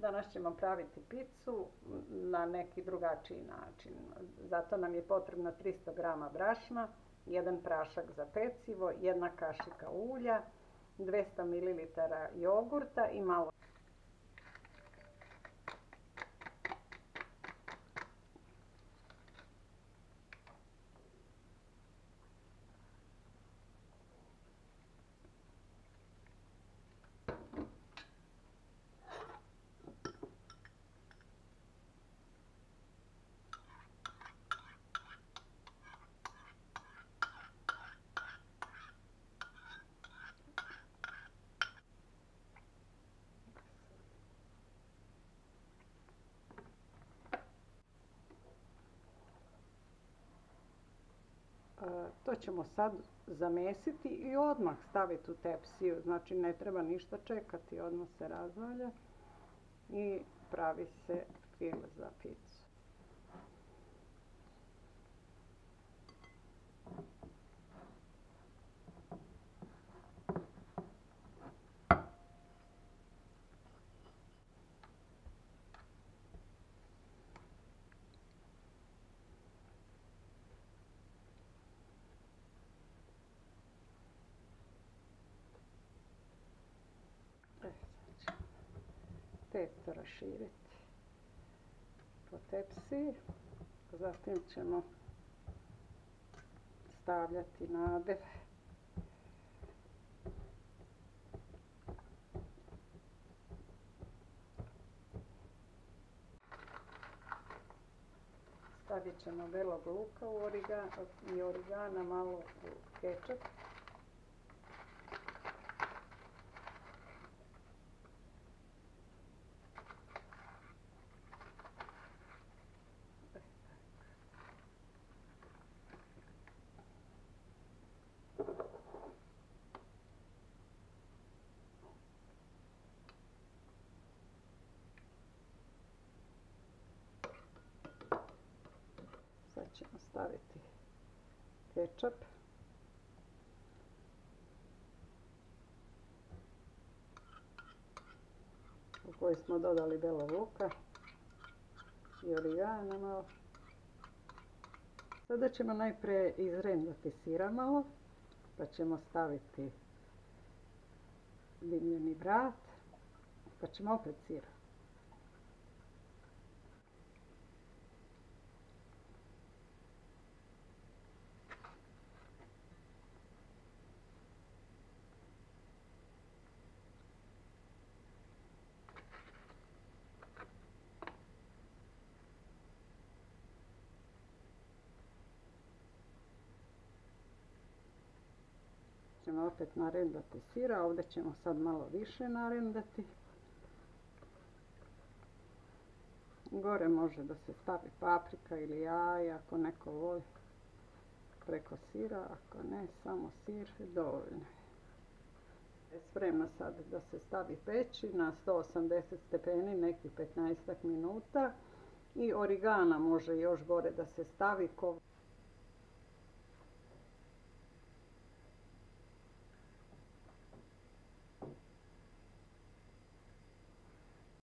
Danas ćemo praviti picu na neki drugačiji način. Zato nam je potrebno 300 g brašna, 1 prašak za pecivo, 1 kašika ulja, 200 ml jogurta i malo. To ćemo sad zamesiti i odmah staviti u tepsiju, znači ne treba ništa čekati, odmah se razvalja i pravi se fil za picu. Testo raširiti po tepsiji, zatim ćemo stavljati nadev. Stavit ćemo belog luka i origana malo u kečap. Sad ćemo staviti kečap. U koji smo dodali belog luka i origana malo. Sada ćemo najprije izrendati sira malo, pa ćemo staviti dimljeni vrat, pa ćemo opet sira. Ćemo opet narendati sira, ovdje ćemo sad malo više narendati. Gore može da se stavi paprika ili jaja ako neko voli preko sira, ako ne, samo sir je dovoljno. Spremno sad da se stavi peći na 180 stepeni nekih 15 minuta i origana može još gore da se stavi.